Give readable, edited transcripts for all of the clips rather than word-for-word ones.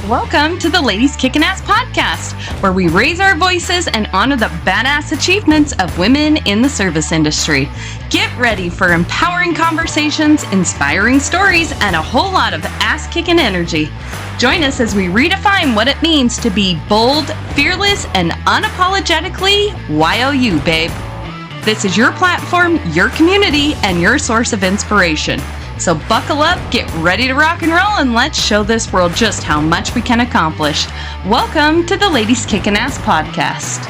Welcome to the Ladies Kickin Ass podcast, where we raise our voices and honor the badass achievements of women in the service industry. Get ready for empowering conversations, inspiring stories, and a whole lot of ass-kicking energy. Join us as we redefine what it means to be bold, fearless, and unapologetically YOU, babe. This is your platform, your community, and your source of inspiration. So buckle up, get ready to rock and roll, and let's show this world just how much we can accomplish. Welcome to the Ladies Kickin Ass podcast.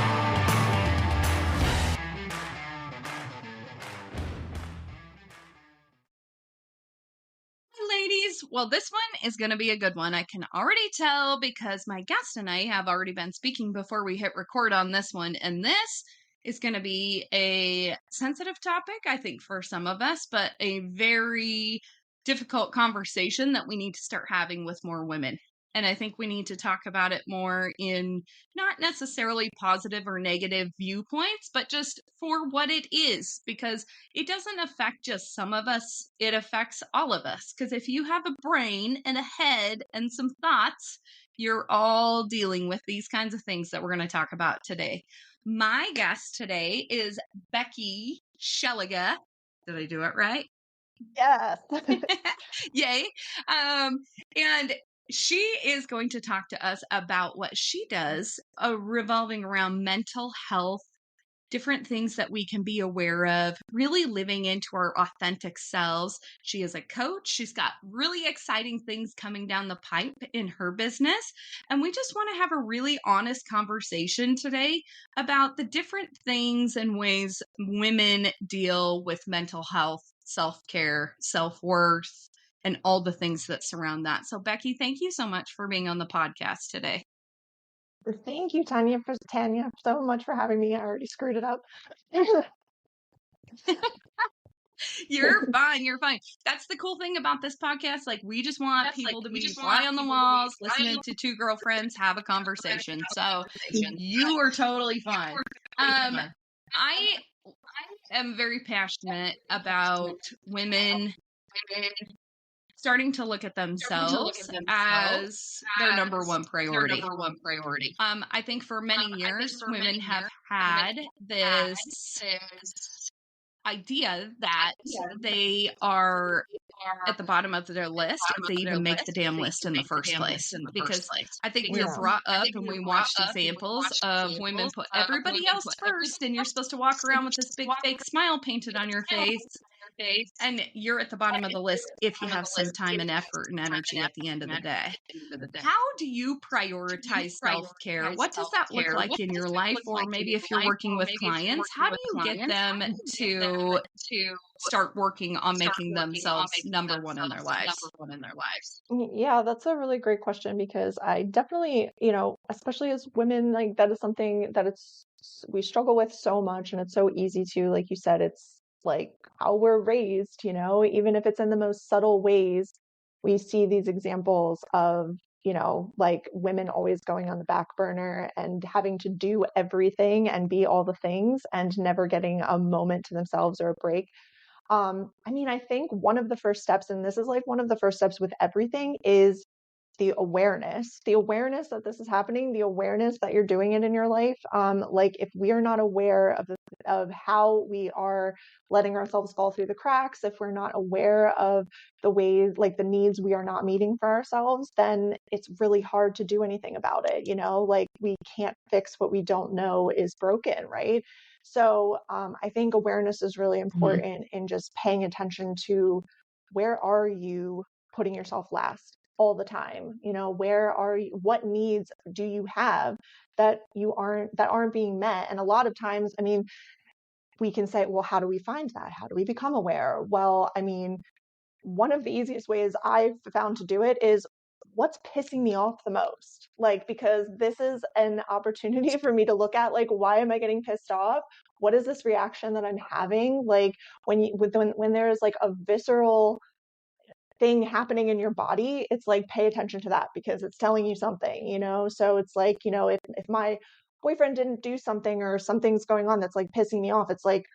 Ladies, well, this one is going to be a good one. I can already tell because my guest and I have already been speaking before we hit record on this one, and this is going to be a sensitive topic, I think, for some of us, but a very difficult conversation that we need to start having with more women. And I think we need to talk about it more in not necessarily positive or negative viewpoints, but just for what it is, because it doesn't affect just some of us. It affects all of us. Because if you have a brain and a head and some thoughts, you're all dealing with these kinds of things that we're going to talk about today. My guest today is Becky Scheliga. Did I do it right? Yes. Yay. And she is going to talk to us about what she does revolving around mental health, different things that we can be aware of, really living into our authentic selves. She is a coach. She's got really exciting things coming down the pipe in her business. And we just want to have a really honest conversation today about the different things and ways women deal with mental health, self-care, self-worth, and all the things that surround that. So Becky, thank you so much for being on the podcast today. Thank you, Tanya, so much for having me. I already screwed it up. You're fine. You're fine. That's the cool thing about this podcast. Like, we just want people to be fly on the walls, listening to two girlfriends have a conversation. So you are totally fine. I am very passionate about women starting to look at themselves as their number one priority. I think for many years, women have had this idea that they are at the bottom of their list if they even make the damn list in the first place. Because I think we were brought up and we watched examples of women put everybody else first, and you're supposed to walk around with this big fake smile painted on your face. And you're at the bottom of the list if you have some time and effort and energy at the end of the day. How do you prioritize self-care? What does that look like in your life? Or maybe if you're working with clients, how do you get them to start working on making themselves number one in their lives? Yeah, that's a really great question because I definitely, especially as women, like that is something that we struggle with so much, and it's so easy to, like you said, it's like how we're raised, even if it's in the most subtle ways, we see these examples of, like women always going on the back burner and having to do everything and be all the things and never getting a moment to themselves or a break. I think one of the first steps, and this is like one of the first steps with everything, is the awareness that this is happening, the awareness that you're doing it in your life. Like if we are not aware of how we are letting ourselves fall through the cracks, if we're not aware of the ways, like the needs we are not meeting for ourselves, then it's really hard to do anything about it. Like we can't fix what we don't know is broken, right? So I think awareness is really important in just paying attention to where are you putting yourself last all the time. Where are you, what needs do you have that aren't being met? And a lot of times, we can say, well, how do we find that? How do we become aware? Well, one of the easiest ways I've found to do it is what's pissing me off the most? Like, because this is an opportunity for me to look at, like, why am I getting pissed off? What is this reaction that I'm having? Like when there's like a visceral thing happening in your body, it's like, pay attention to that because it's telling you something, so it's like, if my boyfriend didn't do something or something's going on that's like pissing me off, it's like,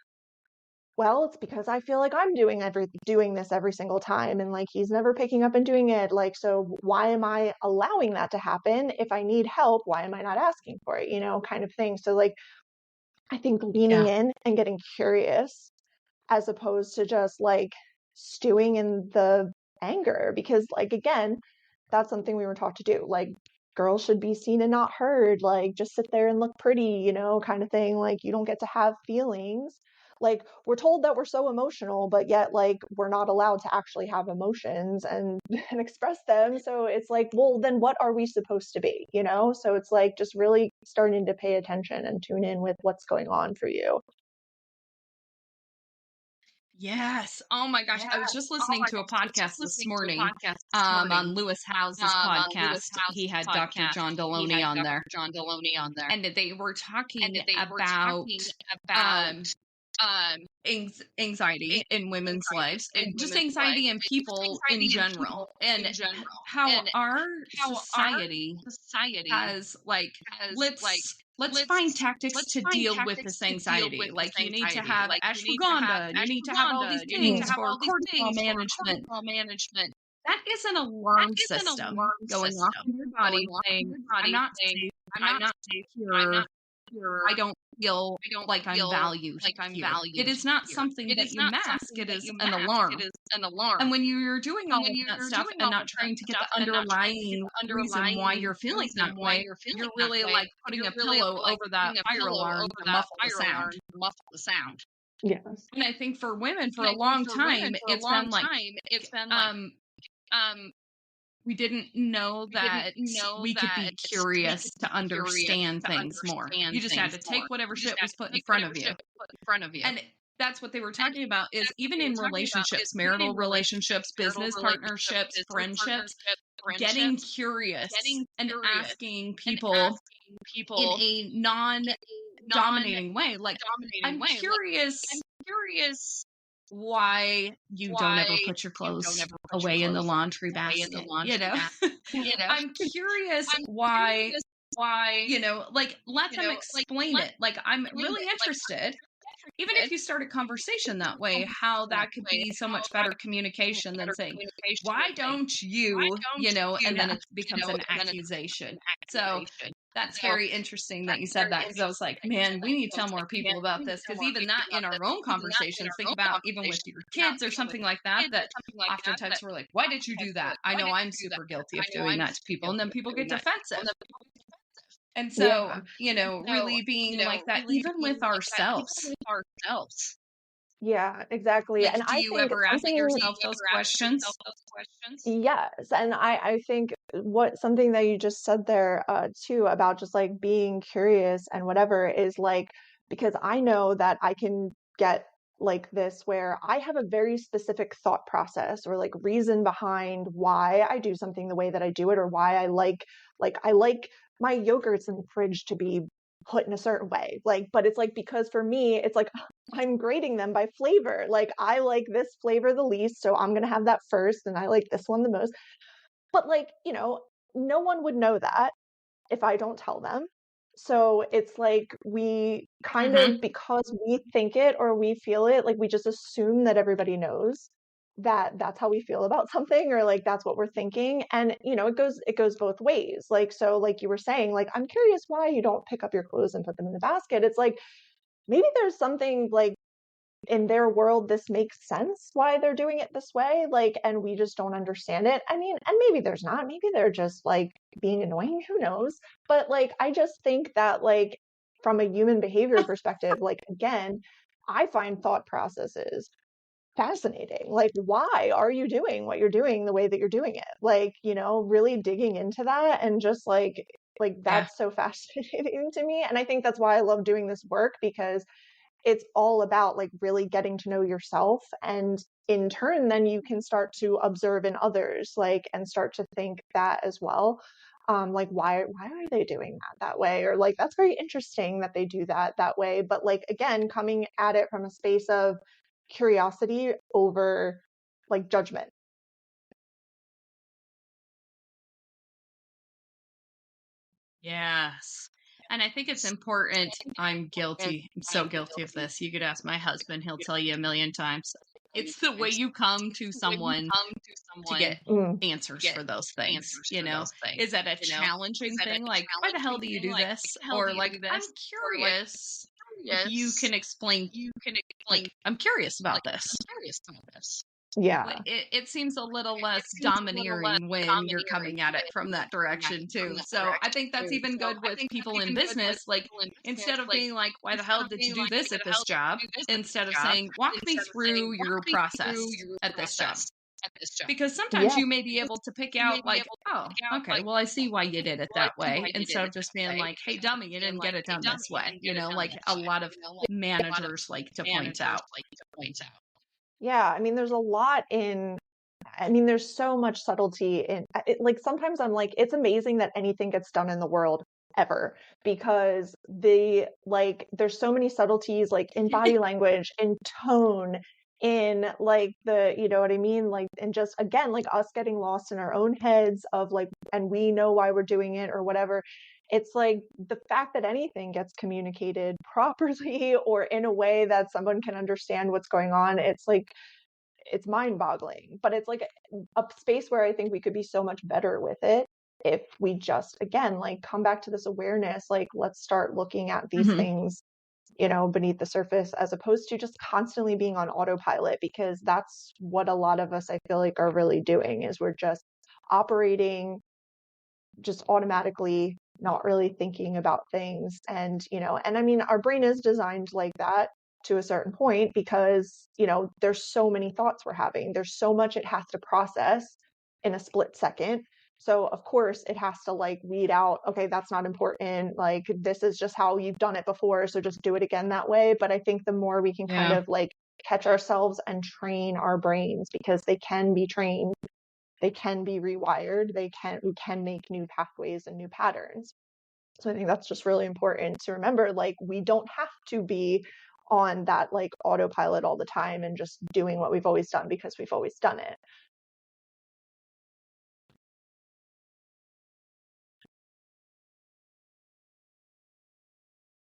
well, it's because I feel like I'm doing this every single time, and like he's never picking up and doing it. Like, so why am I allowing that to happen? If I need help, why am I not asking for it? Kind of thing. So like I think leaning Yeah. in and getting curious as opposed to just like stewing in the anger, because like again, that's something we were taught to do. Like girls should be seen and not heard, like just sit there and look pretty, kind of thing. Like you don't get to have feelings. Like we're told that we're so emotional, but yet like we're not allowed to actually have emotions and and express them. So it's like, well, then what are we supposed to be? So it's like just really starting to pay attention and tune in with what's going on for you. Yes. Oh my gosh. I was just listening to a podcast this morning, on Lewis Howes's podcast. He had Dr. John Deloney on there, and they were talking about um anxiety in women's lives, just anxiety in people in general, and how our society has like, let's find tactics to deal with this anxiety. Like you need to have ashwagandha, and you need to have all these things Mhm. for cortisol management. That is an alarm system going off in your body saying, I'm not safe, I'm not secure, I don't feel like I'm valued here. It is not something that you mask, it is an alarm. And when you're doing all of that stuff and not trying to get the underlying reason why you're feeling that way, you're really like putting a pillow over that fire alarm to muffle the sound. Yes. And I think for women, for a long time, it's been like, um, we didn't know that we could be curious to understand things more. You just had to take whatever shit was put in front of you. And that's what they were talking about, is even in relationships, marital relationships, business partnerships, friendships, getting curious and asking people in a non-dominating way. Like, I'm curious why you don't ever put your clothes away in the laundry basket, I'm curious why, like, let them explain it. Like, I'm really interested, even if you start a conversation that way, how that could be so much better communication than saying, why don't you, and then it becomes an accusation. So that's very interesting that you said that, because I was like, man, we need to tell more people about this, because even that in our own conversations, think about even with your kids or something like that, that oftentimes we're like, why did you do that? I know I'm super guilty of doing that to people, and then people get defensive. And so, Yeah. really being like that, even with ourselves. Yeah, exactly. Like, And do I you think ever ask something, yourself those questions? yes, and I think what something that you just said there too about just like being curious and whatever is like, because I know that I can get like this where I have a very specific thought process or like reason behind why I do something the way that I do it, or why I like my yogurts in the fridge to be put in a certain way. Like, but it's like, because for me it's like I'm grading them by flavor. Like I like this flavor the least, so I'm going to have that first, and I like this one the most. But like, no one would know that if I don't tell them. So it's like we kind Mm-hmm. of, because we think it or we feel it, like we just assume that everybody knows that that's how we feel about something, or like that's what we're thinking. And it goes both ways. Like, so like you were saying, like I'm curious why you don't pick up your clothes and put them in the basket. It's like maybe there's something like in their world this makes sense why they're doing it this way, like, and we just don't understand it. I mean, and maybe there's not, maybe they're just like being annoying, who knows. But like I just think that like from a human behavior perspective, like again, I find thought processes fascinating. Like why are you doing what you're doing the way that you're doing it? Like, really digging into that, and just like Yeah. that's so fascinating to me. And I think that's why I love doing this work, because it's all about like really getting to know yourself, and in turn then you can start to observe in others, like, and start to think that as well. Like why are they doing that way, or like that's very interesting that they do that way. But like again, coming at it from a space of curiosity over like judgment. Yes. And I think it's important. I'm guilty. I'm so guilty of this. You could ask my husband, he'll tell you a million times. It's the way you come to someone to get Mm. answers for those things, you know? Is that a challenging thing? Like, why the hell do you do this? Or like, I'm curious if you can explain, like, I'm curious about this. Yeah. It seems a little less domineering when you're coming at it from that direction too. So I think that's even good with people in business. Like, instead of being like, why the hell did you do this at this job? Instead of saying, walk me through your process at this job. Because sometimes Yeah. you may be able to pick out like, oh, okay, well, I see why you did it that way. Instead of just being like, hey, dummy, you didn't get it done this way. You know, like a lot of managers like to point out. Yeah. I mean, there's so much subtlety in it. Like sometimes I'm like, it's amazing that anything gets done in the world ever because there's so many subtleties like in body language, in tone, in like you know what I mean? Like, and just again, like us getting lost in our own heads of like, and we know why we're doing it or whatever. It's like the fact that anything gets communicated properly or in a way that someone can understand what's going on. It's like, it's mind boggling, but it's like a space where I think we could be so much better with it if we just, again, like come back to this awareness, like let's start looking at these Hmm. things, beneath the surface as opposed to just constantly being on autopilot, because that's what a lot of us, I feel like, are really doing is we're just operating just automatically, not really thinking about things. And I mean, our brain is designed like that to a certain point because, there's so many thoughts we're having. There's so much it has to process in a split second. So of course it has to like weed out, okay, that's not important. Like this is just how you've done it before. So just do it again that way. But I think the more we can kind Yeah. of like catch ourselves and train our brains, because they can be trained, they can be rewired, we can make new pathways and new patterns. So I think that's just really important to remember, like we don't have to be on that like autopilot all the time and just doing what we've always done because we've always done it.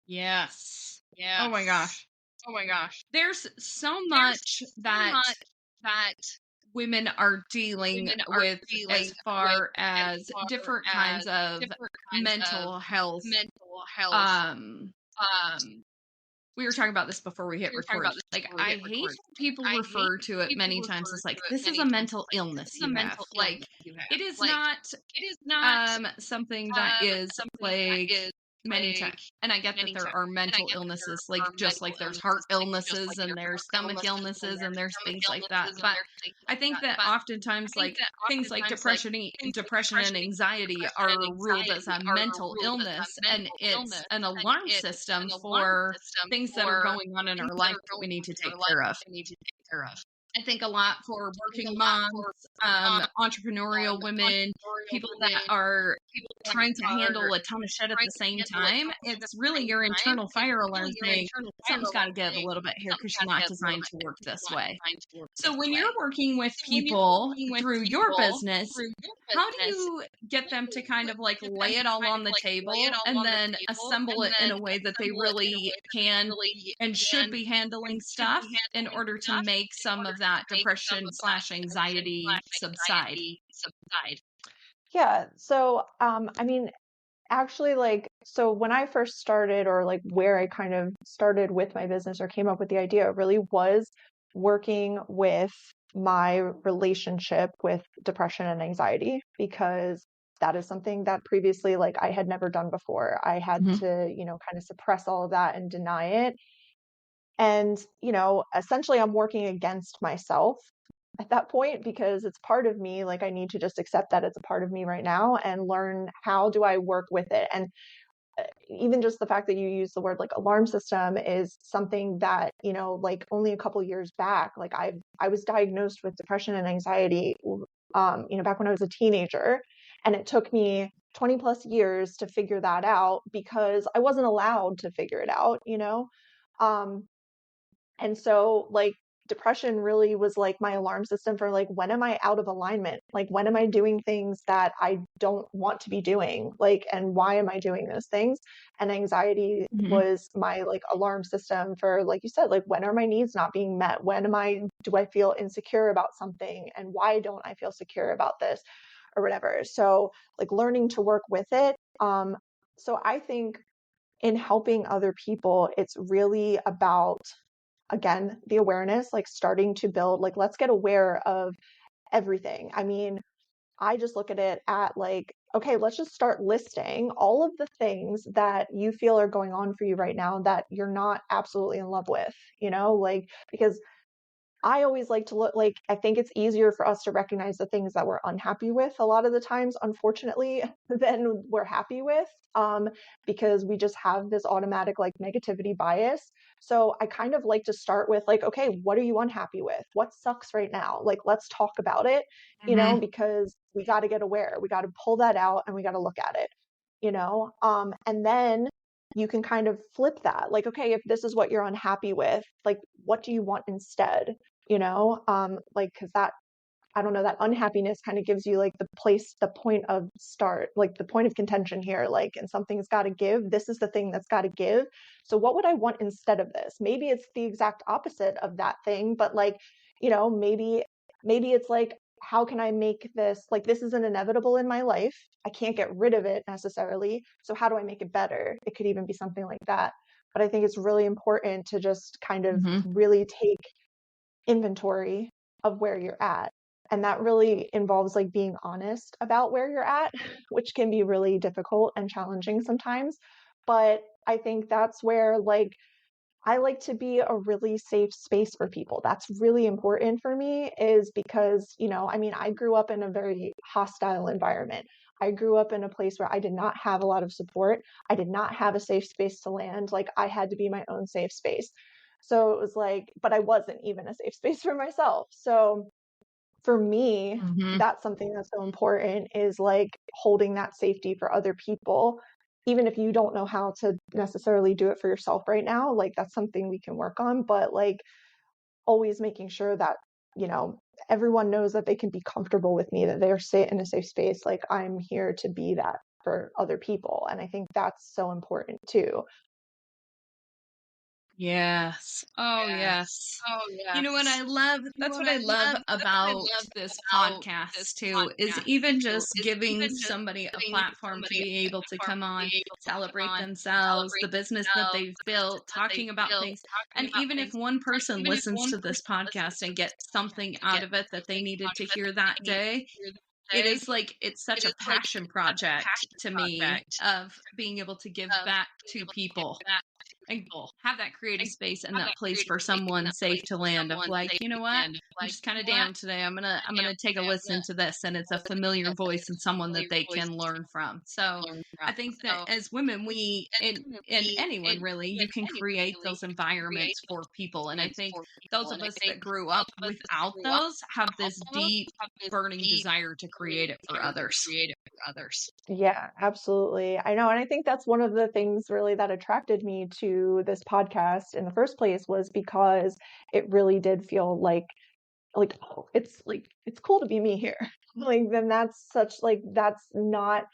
Yes. Oh my gosh. There's so much that women are dealing with as far as different kinds of mental health. Um, we were talking about this before we hit record. Like, I hate when people refer to it many times as like, this is a mental illness you have. Like, it is not something that is like many times. And I get that there are mental illnesses, like just like there's heart illnesses and there's stomach illnesses and there's things like that. But I think that oftentimes like things like depression and anxiety are ruled as a mental illness, and it's an alarm system for things that are going on in our life that we need to take care of. I think a lot for working moms, entrepreneurial women, people that are trying to handle a ton of shit at the same time. It's really your internal fire alarm saying something's got to give a little bit here because you're not designed to work this way. So when you're working with people through your business, how do you get them to kind of like lay it all on the table and then assemble it in a way that they really can and should be handling stuff in order to make some of that depression slash anxiety subside? Yeah. So, I mean, actually, like, so when I first started, or like where I kind of started with my business or came up with the idea, really was working with my relationship with depression and anxiety, because that is something that previously, like, I had never done before. I had Mhm. to, kind of suppress all of that and deny it. And, essentially, I'm working against myself at that point because it's part of me. Like, I need to just accept that it's a part of me right now and learn how do I work with it. And even just the fact that you use the word like alarm system is something that, like only a couple years back, like I was diagnosed with depression and anxiety, back when I was a teenager. And it took me 20 plus years to figure that out because I wasn't allowed to figure it out. Um, and so, like, depression really was like my alarm system for like, when am I out of alignment? Like, when am I doing things that I don't want to be doing? Like, and why am I doing those things? And anxiety Mhm. was my like alarm system for, like you said, like, when are my needs not being met? Do I feel insecure about something? And why don't I feel secure about this or whatever? So like learning to work with it. So I think in helping other people, it's really about, again, the awareness, like starting to build, like, let's get aware of everything. I mean, I just look at it at like, okay, let's just start listing all of the things that you feel are going on for you right now that you're not absolutely in love with, like, because I always like to look, like, I think it's easier for us to recognize the things that we're unhappy with a lot of the times, unfortunately, than we're happy with, because we just have this automatic like negativity bias. So I kind of like to start with like, okay, what are you unhappy with? What sucks right now? Like, let's talk about it, Mhm. because we got to get aware. We got to pull that out and we got to look at it, and then you can kind of flip that. Like, okay, if this is what you're unhappy with, like, what do you want instead? Like, because that, I don't know, that unhappiness kind of gives you like the point of start, like the point of contention here, like, and something's got to give. This is the thing that's got to give. So what would I want instead of this? Maybe it's the exact opposite of that thing, but like, maybe it's like, how can I make this, like, this is an inevitable in my life. I can't get rid of it necessarily. So how do I make it better? It could even be something like that. But I think it's really important to just kind of Mhm. really take inventory of where you're at. And that really involves like being honest about where you're at, which can be really difficult and challenging sometimes. But I think that's where like I like to be a really safe space for people. That's really important for me, is because, I mean, I grew up in a very hostile environment. I grew up in a place where I did not have a lot of support. I did not have a safe space to land. Like, I had to be my own safe space. So it was like, but I wasn't even a safe space for myself. So for me, Mhm. that's something that's so important, is like holding that safety for other people. Even if you don't know how to necessarily do it for yourself right now, like, that's something we can work on, but like always making sure that, you know, everyone knows that they can be comfortable with me, that they're in a safe space. Like, I'm here to be that for other people. And I think that's so important too. Yes. Oh, yes. You know what I love? That's what I love about this podcast too, is even just giving somebody a platform to be able to come on, celebrate themselves, the business that they've built, talking about things. And even if one person listens to this podcast and gets something out of it that they needed to hear that day, it is like it's such a passion project to me of being able to give back to people and have that creative space and that place for someone safe to land of like, you know what? I'm just kind of down today. I'm gonna take a listen to this, and it's a familiar voice and someone that they can learn from. So I think that as women, we and anyone really, you can create those environments for people. And I think those of us that grew up without those have this deep burning desire to create it for others. Yeah, absolutely. I know. And I think that's one of the things really that attracted me to this podcast in the first place, was because it really did feel like, oh, it's like, it's cool to be me here. Like, then that's such like, that's not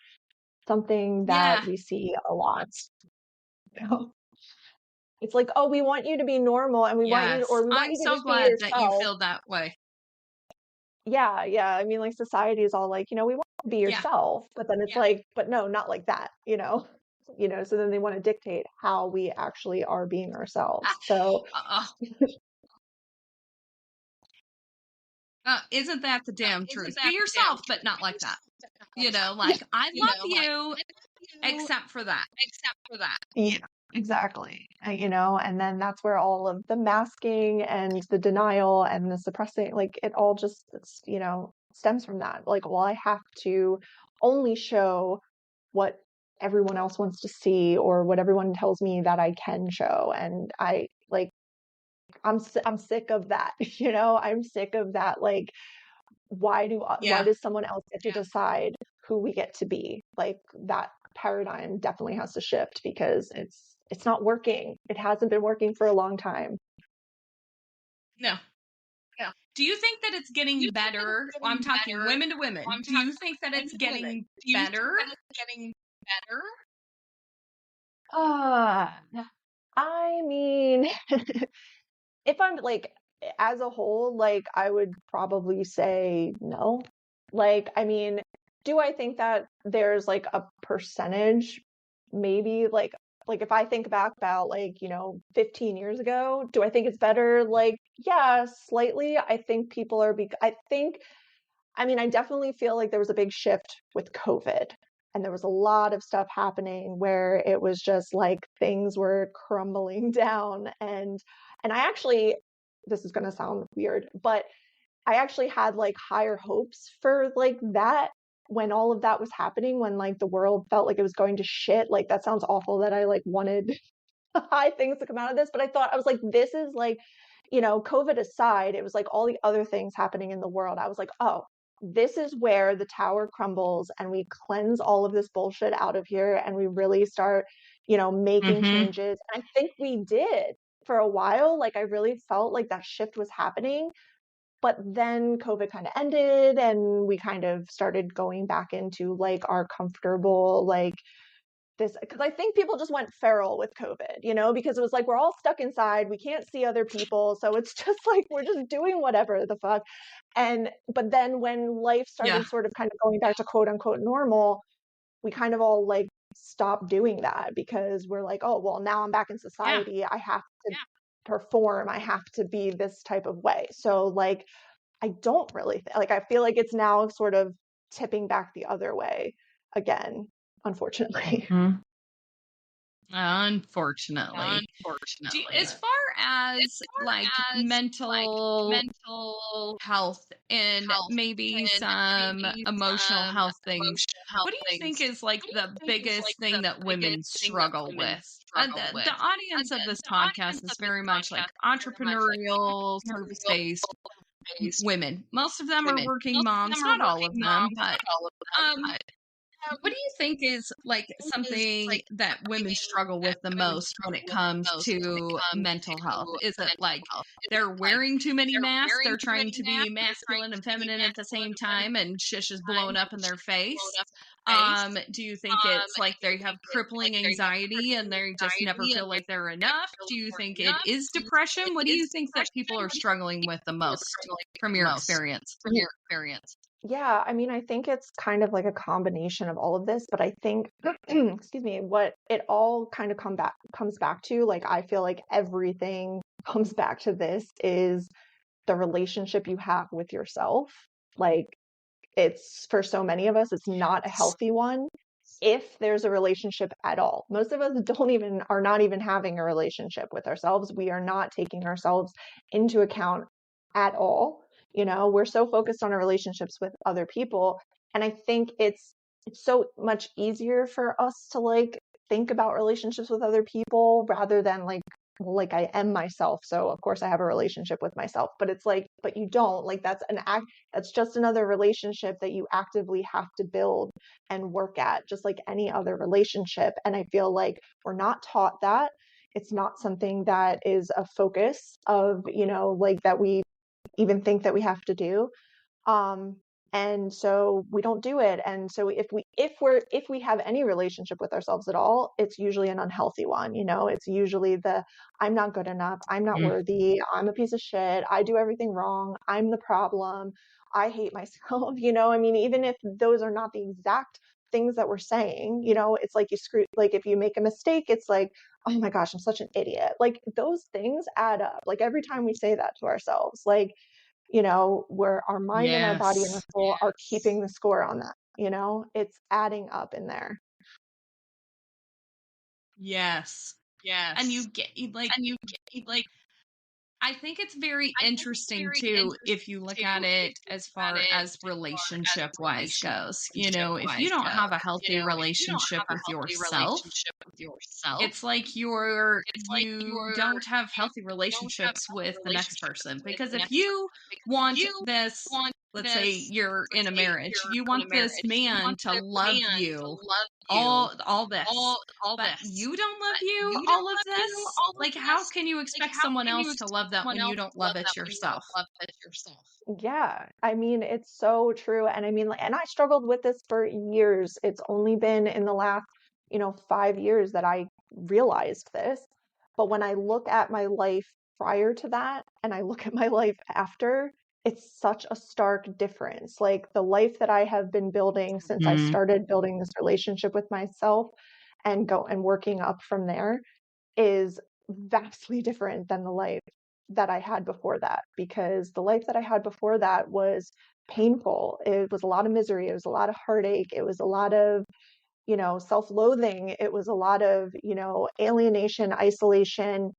something that Yeah. we see a lot. You know? It's like, oh, we want you to be normal, and Yes. we want I'm you to so just be glad that you yourself. feel that way. Yeah, yeah. I mean, like, society is all like, we want you to be Yeah. yourself, but then it's like, but no, not like that, so then they want to dictate how we actually are being ourselves. So Uh, isn't that the damn truth? Be yourself, but not like that. yeah, Like, I love you, except for that. yeah, exactly. And then that's where all of the masking and the denial and the suppressing, like, it all just, stems from that. Like, well, I have to only show what everyone else wants to see, or what everyone tells me that I can show. And I like, I'm sick of that. I'm sick of that. Like, why Yeah. does someone else get to decide who we get to be? Like, that paradigm definitely has to shift, because it's not working. It hasn't been working for a long time. No. Do you think that it's getting better? Well, I'm talking women to women. Do you think that it's getting better? Uh, I mean, if I'm like as a whole, like I would probably say no. Like, I mean, do I think that there's like a percentage, maybe like if I think back about like, 15 years ago, do I think it's better? Like, yeah, slightly. I think people are I think I mean, I definitely feel like there was a big shift with COVID, and there was a lot of stuff happening where it was just like things were crumbling down. And I actually, this is going to sound weird, but I actually had like higher hopes for like that when all of that was happening, when like the world felt like it was going to shit. Like that sounds awful that I like wanted high things to come out of this, but I thought, I was like, this is like, COVID aside, it was like all the other things happening in the world. I was like, oh, this is where the tower crumbles and we cleanse all of this bullshit out of here and we really start, making Mm-hmm. changes. And I think we did for a while. Like I really felt like that shift was happening. But then COVID kind of ended and we kind of started going back into like our comfortable, like this, because I think people just went feral with COVID, because it was like we're all stuck inside, we can't see other people, so it's just like we're just doing whatever the fuck. And but then when life Yeah. started sort of kind of going back to quote unquote normal, we kind of all like stopped doing that because we're like, oh, well, now I'm back in Yeah. society, I have to perform, I have to be this type of way. So like I don't really like, I feel like it's now sort of tipping back the other way again, unfortunately. Mhm. Unfortunately. As far as like mental health and maybe some emotional health things, what do you think is like the biggest thing that women struggle with? The audience of this podcast is very much like entrepreneurial, service based women. Most of them are working moms, not all of them, but um, what do you think is like something that women struggle with the most when it comes to mental health? Is it like they're wearing too many masks? They're trying to be masculine and feminine at the same time and shish is blowing up in their face? Do you think it's like they have crippling anxiety and they just never feel like they're enough? Do you think it is depression? What do you think that people are struggling with the most from your experience? Yeah, I mean, I think it's kind of like a combination of all of this, but I think, excuse me, what it all kind of comes back to, like I feel like everything comes back to this is the relationship you have with yourself. Like it's for so many of us, it's not a healthy one if there's a relationship at all. Most of us are not even having a relationship with ourselves. We are not taking ourselves into account at all. We're so focused on our relationships with other people. And I think it's so much easier for us to like think about relationships with other people rather than like, well, like I am myself. So of course I have a relationship with myself, but it's like, but you don't, like that's just another relationship that you actively have to build and work at, just like any other relationship. And I feel like we're not taught that. It's not something that is a focus of, like that we even think that we have to do. Um, and so we don't do it. And so if we have any relationship with ourselves at all, it's usually an unhealthy one. It's usually the I'm not good enough, I'm not Mm. worthy, I'm a piece of shit, I do everything wrong, I'm the problem, I hate myself. I mean, even if those are not the exact things that we're saying, it's like like if you make a mistake, it's like, oh my gosh, I'm such an idiot. Like those things add up. Like every time we say that to ourselves, like, where our mind and our body and our Yes. soul are keeping the score on that, it's adding up in there. Yes. And you get I think it's very interesting too if you look at it as far as relationship wise goes. If you don't have a healthy relationship with yourself, it's like you don't have healthy relationships with the next person because if you want this let's say you're in a marriage. You want this man to love you, all this, but you don't love you, all of this. Like, how can you expect someone else to love that when you don't love it yourself? Yeah, I mean, it's so true. And I mean, like, and I struggled with this for years. It's only been in the last, 5 years that I realized this. But when I look at my life prior to that and I look at my life after, it's such a stark difference. Like the life that I have been building since I Mm. started building this relationship with myself and go and working up from there is vastly different than the life that I had before that, because the life that I had before that was painful. It was a lot of misery. It was a lot of heartache. It was a lot of, self-loathing. It was a lot of, alienation, isolation,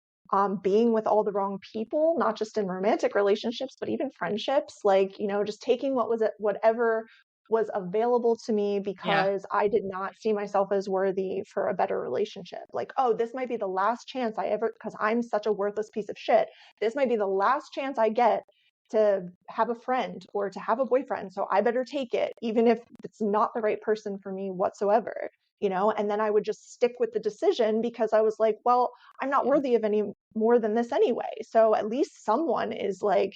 being with all the wrong people, not just in romantic relationships, but even friendships. Like, just taking whatever was available to me Yeah. because I did not see myself as worthy for a better relationship. Like, oh, this might be the last chance I ever, because I'm such a worthless piece of shit. This might be the last chance I get to have a friend or to have a boyfriend. So I better take it, even if it's not the right person for me whatsoever, And then I would just stick with the decision because I was like, well, I'm not worthy of any more than this anyway. So at least someone is like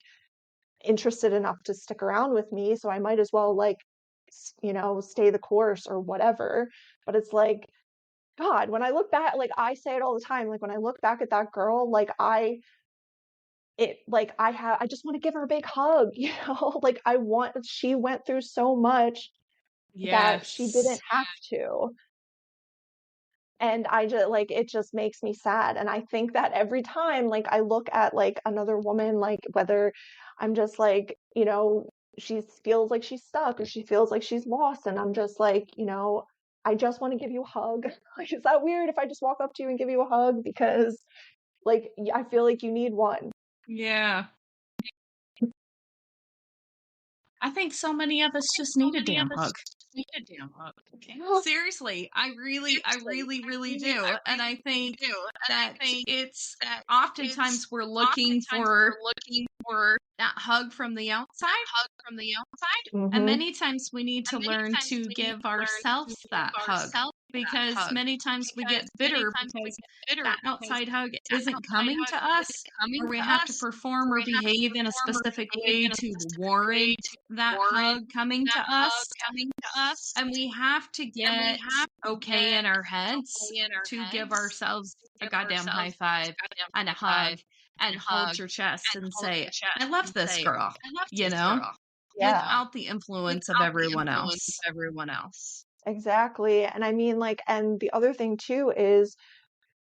interested enough to stick around with me. So I might as well like, stay the course or whatever. But it's like, God, when I look back, like I say it all the time, like when I look back at that girl, like I just want to give her a big hug, like she went through so much that she didn't Yes. have to. And I just like it just makes me sad. And I think that every time like I look at like another woman, like whether I'm just like, she feels like she's stuck or she feels like she's lost. And I'm just like, I just want to give you a hug. Like, is that weird if I just walk up to you and give you a hug? Because like I feel like you need one. Yeah. I think so many of us just need a damn hug. Yeah. Seriously, I really, really do. And I think that it's oftentimes we're looking for that hug from the outside. And Mm-hmm. many times we need to learn to give ourselves that hug, because many times we get bitter because that outside hug isn't coming to us, or we have to perform or behave in a specific way to warrant that hug coming to us. And we have to get okay in our heads to give ourselves a goddamn high five and a hug and hold your chest and say, I love this girl, you know, Yeah. without the influence of everyone else. Exactly. And I mean, like, and the other thing too is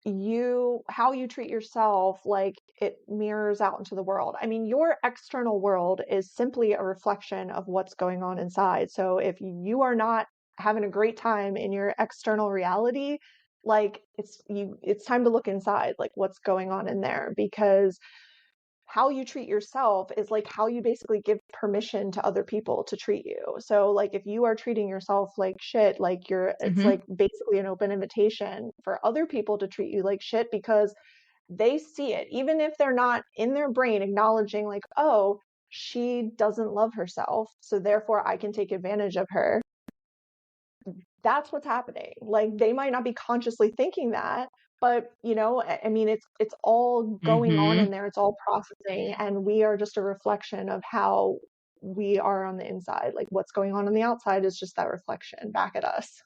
how you treat yourself, like it mirrors out into the world. I mean, your external world is simply a reflection of what's going on inside. So if you are not having a great time in your external reality, like it's time to look inside, like what's going on in there, because how you treat yourself is like how you basically give permission to other people to treat you. So like if you are treating yourself like shit, like it's Hmm. like basically an open invitation for other people to treat you like shit because they see it, even if they're not in their brain acknowledging like, oh, she doesn't love herself, so therefore I can take advantage of her. That's what's happening. Like they might not be consciously thinking that, but I mean, it's all going on Hmm. in there. It's all processing, and we are just a reflection of how we are on the inside. Like what's going on the outside is just that reflection back at us.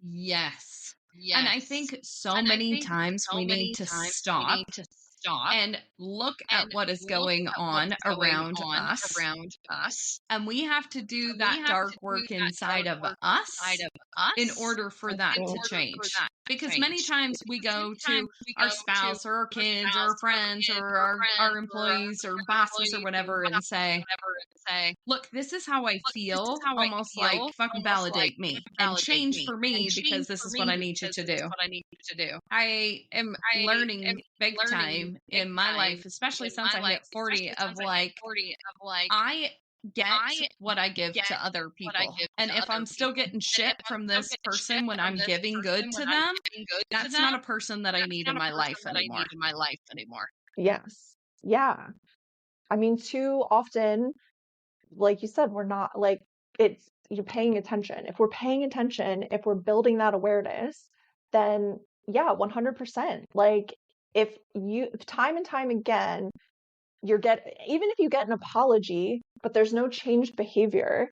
Yes. And I think so many times we need to stop and look at what is going on around us. And we have to do that dark work inside of us in order for that to change. Because many times we go to our spouse or our kids or our friends or our employees or bosses or whatever and say, look, this is how I feel, almost like fucking validate me and change for me because this is what I need you to do. I am learning big time in my life, especially since I hit 40, of like, I get what I give to other people. And if I'm still getting shit from this person when I'm giving good to them, that's not a person that I need in my life anymore. Yes. Yeah. I mean, too often, like you said, we're not like you're paying attention. If we're paying attention, if we're building that awareness, then yeah, 100%. Like if time and time again, even if you get an apology, but there's no changed behavior,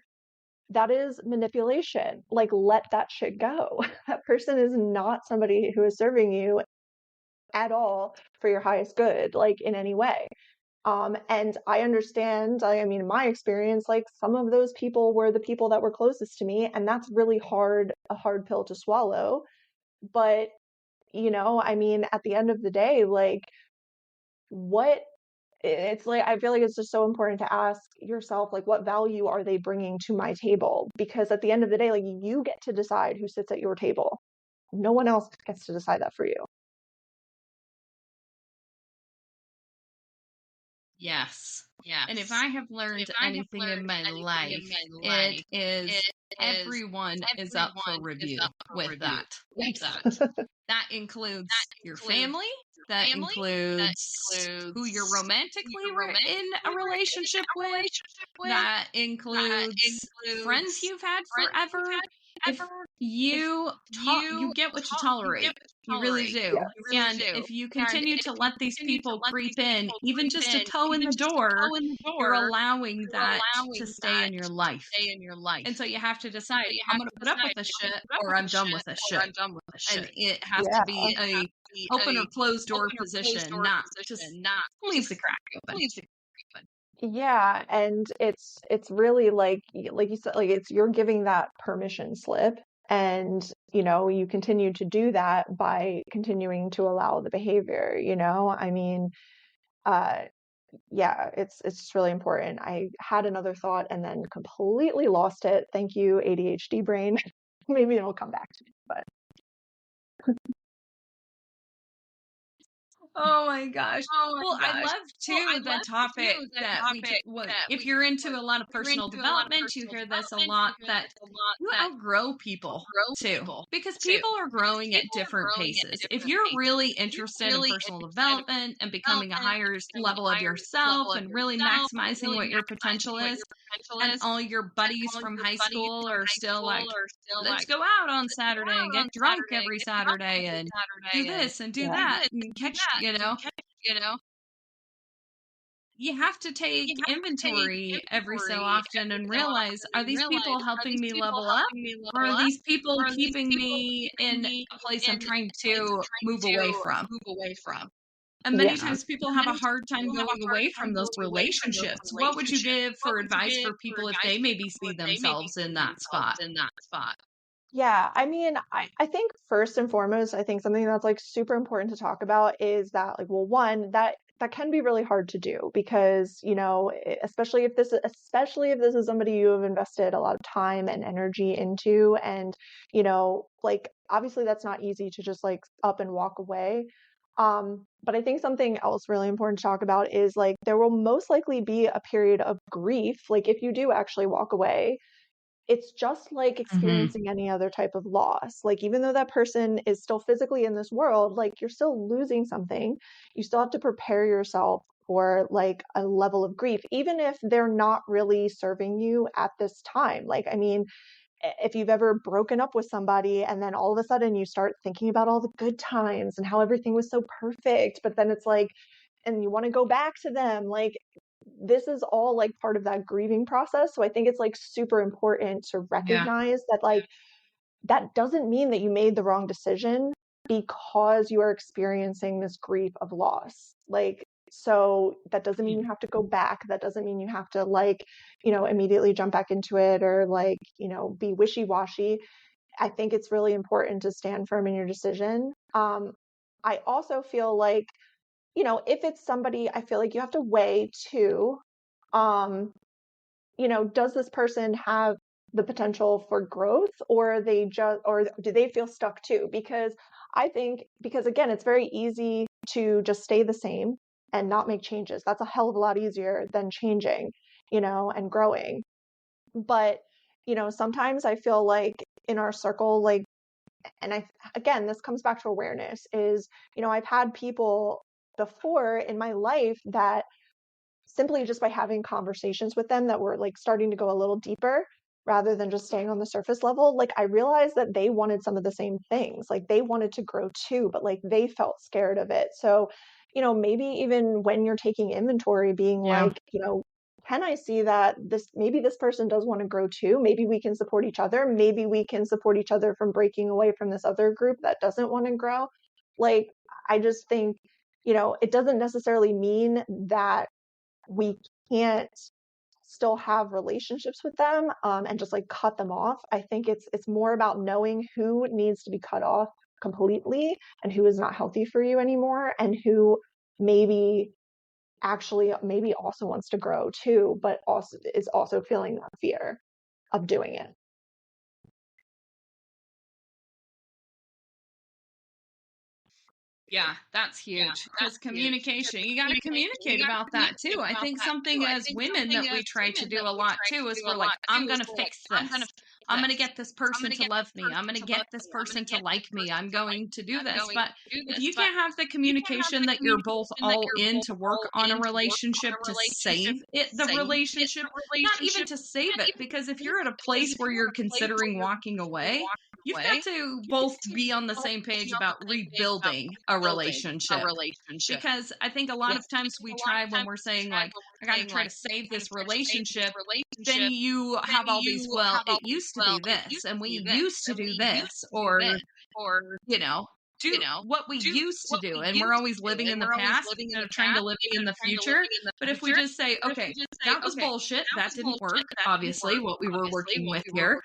that is manipulation. Like, let that shit go. That person is not somebody who is serving you at all for your highest good, like in any way. And I understand, I mean, in my experience, like some of those people were the people that were closest to me, and that's really a hard pill to swallow. But, I mean, at the end of the day, like, what it's like, I feel like it's just so important to ask yourself, like, what value are they bringing to my table? Because at the end of the day, like, you get to decide who sits at your table. No one else gets to decide that for you. Yes. And if Yes. I have And if learned I have anything in learned my anything in life, my it life, is it is everyone is up for everyone is review up for with review that. with that. That That includes your includes family, your that family, that includes who you're includes who romantically you're in a romantically in relationship a with, relationship with, that that includes friends includes you've had friends you've forever. had If forever. If you get what you you get tolerate. what you You really tolerate, do. you Yes. really And do. if you And continue to if you let these continue to people let creep these in, people even creep just a in, toe in even the just a door, toe in the you're door, allowing you're that to allowing stay that in your to life. stay in your life. And so you have to And decide, so you I'm have going to to put up with decide, this I'm gonna shit put up or with I'm this done shit with this or shit. I'm done with this And shit. it has Yeah. to be It has a to be open or a closed door open or closed position, door not just position, not leave the just crack open. leave the open. Yeah, and it's really like you said, like it's you're giving that permission slip, and you continue to do that by continuing to allow the behavior. I mean, uh yeah, it's just really important. I had another thought and then completely lost it. Thank you, ADHD brain. Maybe it'll come back to me, but Oh my gosh. Oh my Well, I gosh. love Well, I too the love topic too the that topic what that if we you're into what a lot if of you're personal into a lot of development, you personal hear this a development, lot you hear that this a lot you that outgrow will people grow too, people because too. people are Because growing at people are different growing at paces. If different you're paces. really If you're interested in really personal interested in development and becoming a development, higher becoming a level of higher yourself level of and really yourself, and maximizing really what your potential maximizing what is, your potential and is, all your and buddies all from your high buddies school from are high still school like, are still let's like, go out on let's go Saturday and out get on drunk Saturday and every get drunk Saturday every and do Saturday and this and do yeah. do that this and and do catch, that and catch. you have to take You have to take inventory every so inventory often every and so realize, often are and these realize, people are helping these me people level up, helping me or level are up, these people or are these keeping people me keeping in me a place I'm in trying a place I'm to trying move away to from? move away from? And many Yeah. times people And have a many times hard time people have a going hard away time from those going away from those relationships. What would you relationships. give What for would you advice give for for people if advice they for maybe people see if they maybe themselves in see that themselves spot? in that spot? Yeah, I mean, I think first and foremost, I think something that's like super important to talk about is that like, well, one, that can be really hard to do because, especially if this is somebody you have invested a lot of time and energy into, and like obviously that's not easy to just like up and walk away. But I think something else really important to talk about is like there will most likely be a period of grief, like if you do actually walk away. It's just like Mm-hmm. experiencing any other type of loss. Like, even though that person is still physically in this world, like, you're still losing something. You still have to prepare yourself for like a level of grief, even if they're not really serving you at this time. Like, I mean, if you've ever broken up with somebody and then all of a sudden you start thinking about all the good times and how everything was so perfect, but then it's like, and you want to go back to them, like, this is all like part of that grieving process. So I think it's like super important to Yeah. recognize that like that doesn't mean that you made the wrong decision because you are experiencing this grief of loss. Like, so that doesn't mean you have to go back. That doesn't mean you have to like, immediately jump back into it or like, be wishy-washy. I think it's really important to stand firm in your decision. I also feel like, if it's somebody, I feel like you have to weigh too, um, does this person have the potential for growth, or or do they feel stuck too? Because again, it's very easy to just stay the same and not make changes. That's a hell of a lot easier than changing, and growing. But, sometimes I feel like in our circle, like, and again, this comes back to awareness is, I've had people before in my life that simply just by having conversations with them that were like starting to go a little deeper rather than just staying on the surface level, like I realized that they wanted some of the same things. Like they wanted to grow too, but like they felt scared of it. So, maybe even when you're taking inventory, being Yeah. like, can I see that maybe this person does want to grow too? Maybe we can support each other. Maybe we can support each other from breaking away from this other group that doesn't want to grow. Like, I just think, it doesn't necessarily mean that we can't still have relationships with them, and just like cut them off. I think it's more about knowing who needs to be cut off completely and who is not healthy for you anymore, and who maybe maybe also wants to grow too, but also is also feeling that fear of doing it. Yeah, that's huge because communication, you got to communicate about that too. I think something as women that we try to do a lot too is we're like, I'm going to fix this. I'm going to get this person to love me. I'm going to get this person to like me. I'm going to do this. But if you can't have the communication that you're both all in to work on a relationship to save the relationship, not even to save it, because if you're at a place where you're considering walking away, you've got to both be on the same page about rebuilding a relationship. Because I think a lot of times we try, when we're saying like, I got to try to save this relationship, then you have all these, well, it used to be this, and we used to do this, or, you know, do what we used to do. And we're always living in the past instead of trying to live in the future. But if we just say, okay, that was bullshit, that didn't work, obviously, what we were working with here,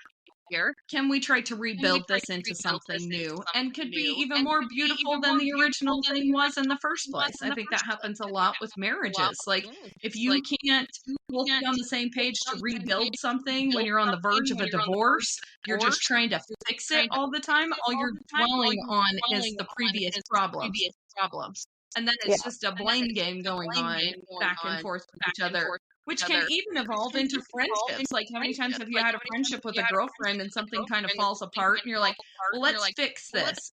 can we try to rebuild this into something new and could be even more beautiful than the original thing was in the first place? I think that happens a lot with marriages. Like, if you can't both be on the same page to rebuild something when you're on the verge of a divorce, you're just trying to fix it all the time, all you're dwelling on is the previous problems. And then Yeah. it's just a blame game going on back and forth with each other, which can even evolve into friendships. Like, how many times have you had a friendship with a girlfriend and something kind of falls apart and you're like, well, let's fix this?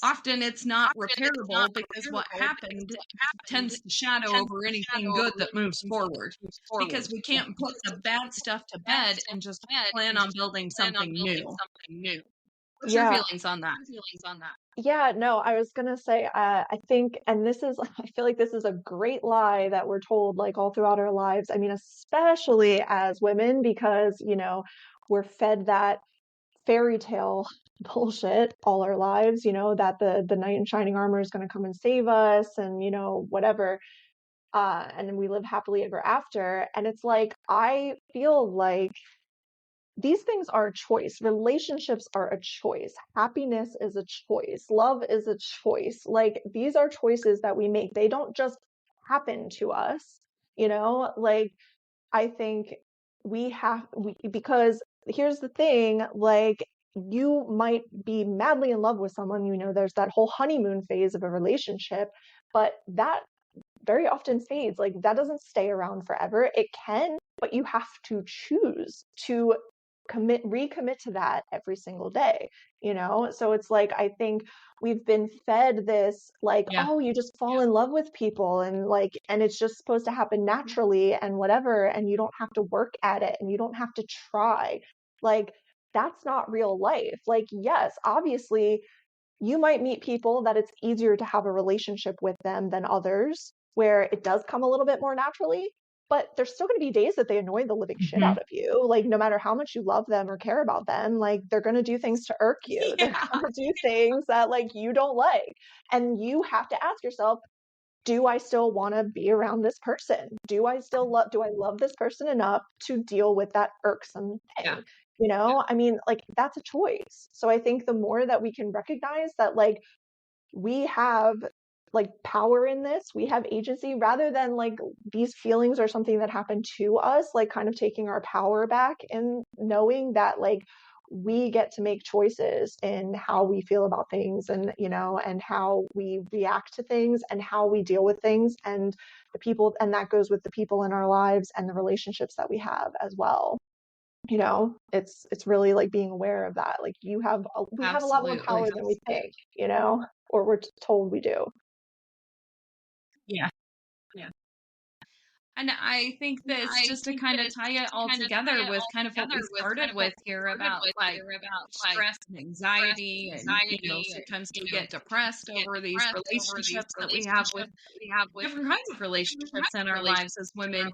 Often it's not repairable because what happened tends to shadow over anything good that moves forward, because we can't put the bad stuff to bed and just plan on building something new. What's your Yeah. feelings on that? Yeah, no, I was gonna say, I think, and this is, I feel like this is a great lie that we're told like all throughout our lives. I mean, especially as women, because, we're fed that fairy tale bullshit all our lives, that the knight in shining armor is going to come and save us, and, whatever. And then we live happily ever after. And it's like, I feel like these things are a choice. Relationships are a choice. Happiness is a choice. Love is a choice. Like, these are choices that we make. They don't just happen to us, like, I think because here's the thing, like, you might be madly in love with someone, there's that whole honeymoon phase of a relationship, but that very often fades. Like, that doesn't stay around forever. It can, but you have to choose to recommit to that every single day, So it's like, I think we've been fed this, like, Yeah. oh, you just fall in love with people, and like, and it's just supposed to happen naturally and whatever, and you don't have to work at it and you don't have to try. Like, that's not real life. Like, yes, obviously you might meet people that it's easier to have a relationship with them than others, where it does come a little bit more naturally, but there's still going to be days that they annoy the living shit out of you. Like, no matter how much you love them or care about them, like, they're going to do things to irk you. They're Yeah. going to do things that like you don't like. And you have to ask yourself, do I still want to be around this person? Do I love this person enough to deal with that irksome Yeah. thing? I mean, like, that's a choice. So I think the more that we can recognize that, like, we have like power in this, we have agency, rather than like these feelings are something that happen to us, like kind of taking our power back and knowing that like we get to make choices in how we feel about things, and and how we react to things and how we deal with things, and the people, and that goes with the people in our lives and the relationships that we have as well. It's really like being aware of that. Like, we have a lot more Absolutely. power than we think, or we're told we do. Yeah. And I think this, just to kind of tie it all together with kind of what we started with here about like stress and anxiety, and sometimes we get depressed over these relationships that we have with different kinds of relationships in our lives as women.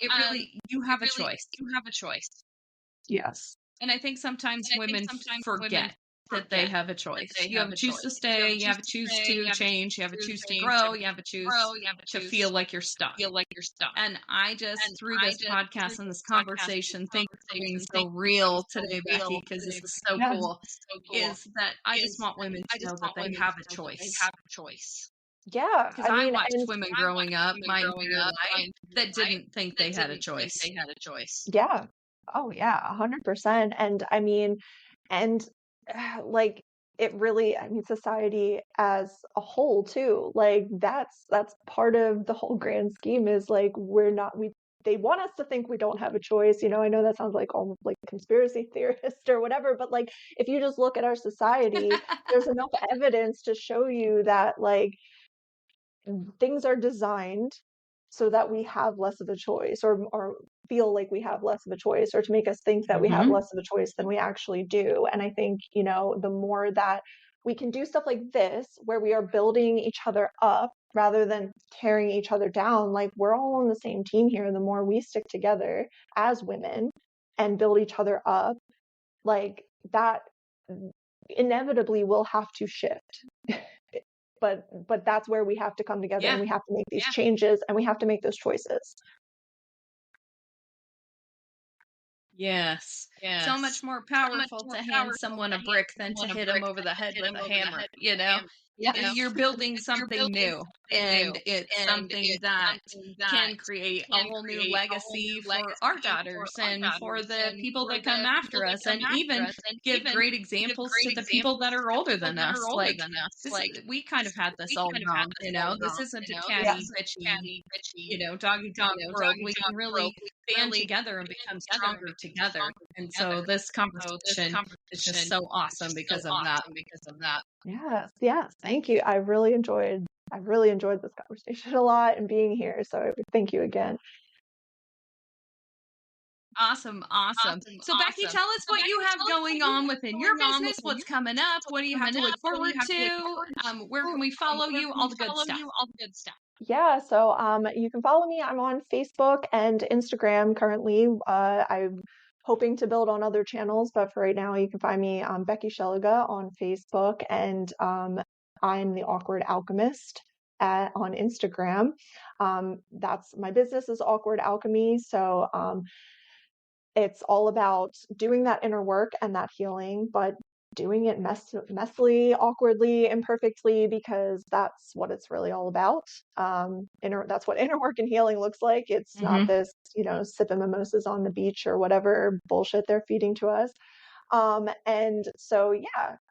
It really, you have a choice. Yes. And I think sometimes women forget that they have a choice. You have a choose to stay, you have a choose to change, you have a choose to grow, you have a choose to feel like you're stuck. And I just, through this podcast and this conversation, thank you for being so real today, Becky, because this is so Yes. cool, is that I just want women to know that they have a choice. Yeah. Because I I mean, watched and women growing up my entire life that didn't think they had a choice. yeah. Oh yeah, 100%. And I mean, and like it really, I mean, society as a whole too, like that's part of the whole grand scheme is like they want us to think we don't have a choice. I know that sounds like almost like conspiracy theorist or whatever, but like if you just look at our society, there's enough evidence to show you that like things are designed so that we have less of a choice, or feel like we have less of a choice, or to make us think that we have less of a choice than we actually do. And I think, the more that we can do stuff like this, where we are building each other up rather than tearing each other down, like we're all on the same team here. The more we stick together as women and build each other up, like that inevitably will have to shift. But that's where we have to come together, and we have to make these changes, and we have to make those choices. Yes. So much more powerful to hand someone a brick than to hit them over the head with a hammer, You're building something new, and it's something that can create a whole new legacy for our daughters and for the people that come after us, and even give great examples to the people that are older than us. Like, we kind of had this all wrong, This isn't a catty, bitchy, dog eat dog world. We can really band together and become stronger together. And so this conversation is just so awesome because of that. Yes, thank you. I really enjoyed this conversation a lot and being here. So thank you again. Awesome. So Becky, tell us what you have going on within your business, what's coming up, what do you have to look forward to, where can we follow you, all the good stuff. Yeah, so you can follow me. I'm on Facebook and Instagram currently. I'm hoping to build on other channels, but for right now, you can find me Becky Scheliga on Facebook, and I'm the Awkward Alchemist on Instagram. That's my business is Awkward Alchemy. So it's all about doing that inner work and that healing, but doing it messily, awkwardly, imperfectly, because that's what it's really all about. That's what inner work and healing looks like. It's not this, sipping mimosas on the beach or whatever bullshit they're feeding to us. And so,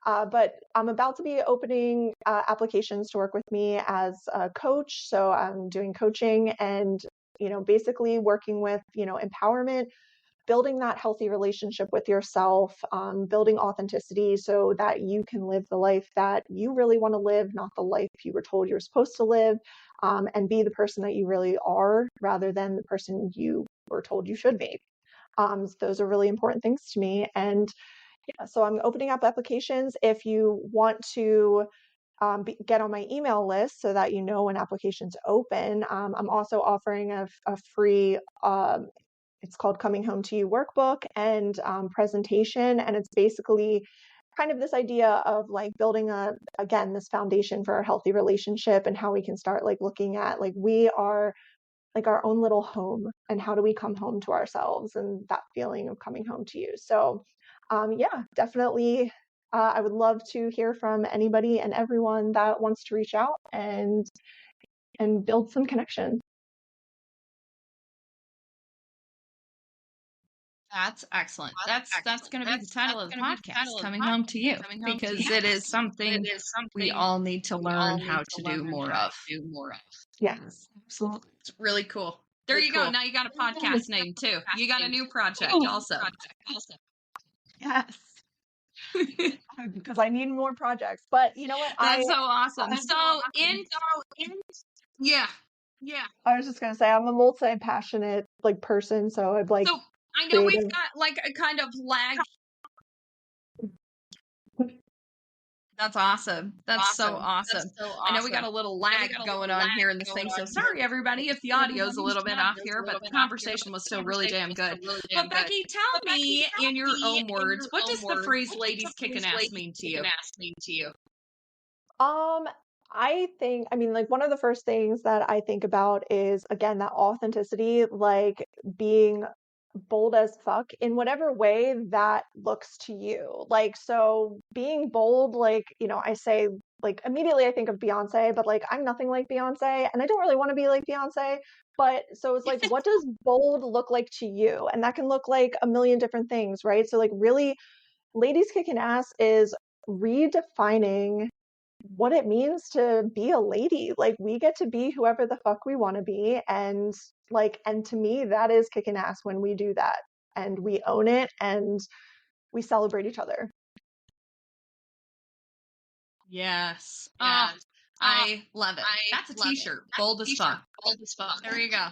but I'm about to be opening applications to work with me as a coach. So I'm doing coaching and, basically working with, empowerment, building that healthy relationship with yourself, building authenticity so that you can live the life that you really want to live, not the life you were told you're supposed to live, and be the person that you really are rather than the person you were told you should be. Those are really important things to me. And so I'm opening up applications. If you want to get on my email list so that you know when applications open, I'm also offering a free it's called Coming Home to You workbook and presentation. And it's basically kind of this idea of like building this foundation for a healthy relationship, and how we can start like looking at like we are like our own little home, and how do we come home to ourselves, and that feeling of coming home to you. So definitely. I would love to hear from anybody and everyone that wants to reach out and build some connection. That's excellent. That's going to be the title of the podcast, Coming Home to You, because it is something we all need to learn how to do more of. Yes, absolutely. It's really cool. There you go. Now you got a podcast name too. You got a new project also. Yes. Because I need more projects. But you know what? That's so awesome. Yeah. Yeah. I was just gonna say I'm a multi-passionate like person, so I'd like So I know we've creative. got like a kind of lag. That's awesome. That's so awesome. I know we got a little lag going on here in this thing, so sorry everybody if the audio's a little bit off here, but the conversation was still really damn good. But Becky, tell me in your own words, what does the phrase "ladies kicking ass" mean to you? Um, I mean, like one of the first things that I think about is again that authenticity, like being bold as fuck in whatever way that looks to you. Like, so being bold, like, I say, like, immediately I think of Beyonce, but like, I'm nothing like Beyonce, and I don't really want to be like Beyonce. But so it's like, what does bold look like to you? And that can look like a million different things, right? So, like, really, Ladies Kickin' Ass is redefining what it means to be a lady. Like we get to be whoever the fuck we want to be. And to me, that is kicking ass when we do that and we own it and we celebrate each other. Yes. Oh, I love it. That's a t-shirt. Bold as fuck. There you go.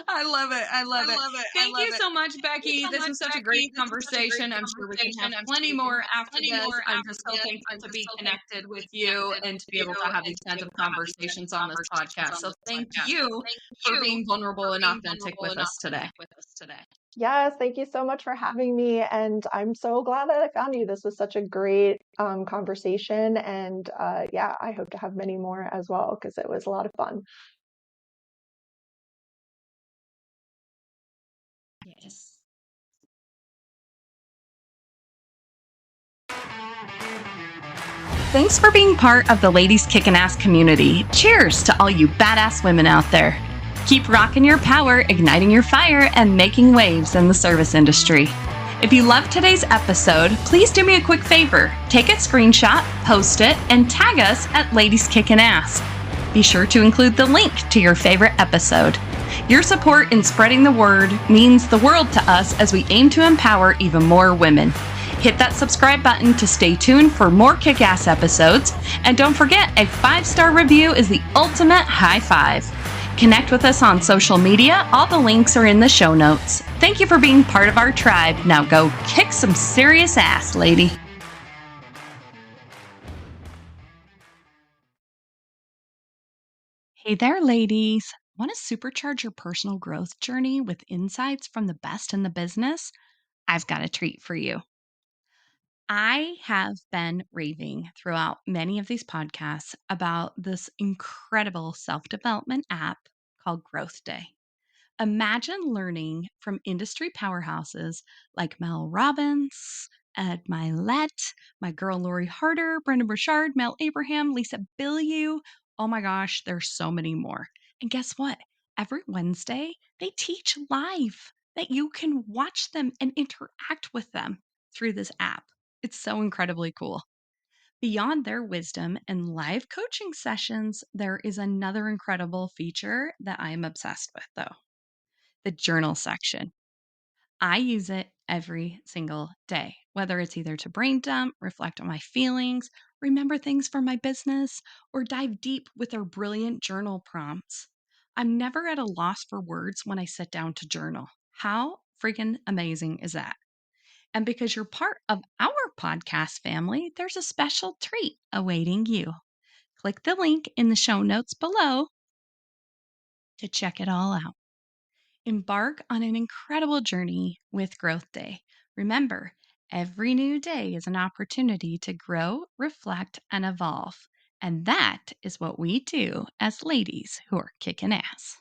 I love it. I love it. Thank you so much, Becky. This was such a great conversation. I'm sure we can have plenty more after this. I'm just so thankful to be connected with you and to be able to have these kinds of conversations on this podcast. So thank you for being vulnerable and authentic with us today. Yes, thank you so much for having me. And I'm so glad that I found you. This was such a great conversation. And yeah, I hope to have many more as well because it was a lot of fun. Yes. Thanks for being part of the Ladies Kickin' Ass community. Cheers to all you badass women out there. Keep rocking your power, igniting your fire, and making waves in the service industry. If you loved today's episode, please do me a quick favor. Take a screenshot, post it, and tag us at Ladies Kickin' Ass. Be sure to include the link to your favorite episode. Your support in spreading the word means the world to us as we aim to empower even more women. Hit that subscribe button to stay tuned for more kick-ass episodes. And don't forget, a 5-star review is the ultimate high five. Connect with us on social media. All the links are in the show notes. Thank you for being part of our tribe. Now go kick some serious ass, lady. Hey there, ladies. Want to supercharge your personal growth journey with insights from the best in the business? I've got a treat for you. I have been raving throughout many of these podcasts about this incredible self development app called Growth Day. Imagine learning from industry powerhouses like Mel Robbins, Ed Milet, my girl Lori Harder, Brendan Burchard, Mel Abraham, Lisa Bilyeu. Oh my gosh, there's so many more. And guess what? Every Wednesday, they teach live that you can watch them and interact with them through this app. It's so incredibly cool. Beyond their wisdom and live coaching sessions, there is another incredible feature that I am obsessed with, though: the journal section. I use it every single day, whether it's either to brain dump, reflect on my feelings, remember things for my business, or dive deep with their brilliant journal prompts. I'm never at a loss for words when I sit down to journal. How freaking amazing is that? And because you're part of our podcast family, there's a special treat awaiting you. Click the link in the show notes below to check it all out. Embark on an incredible journey with Growth Day. Remember, every new day is an opportunity to grow, reflect, and evolve. And that is what we do as ladies who are kicking ass.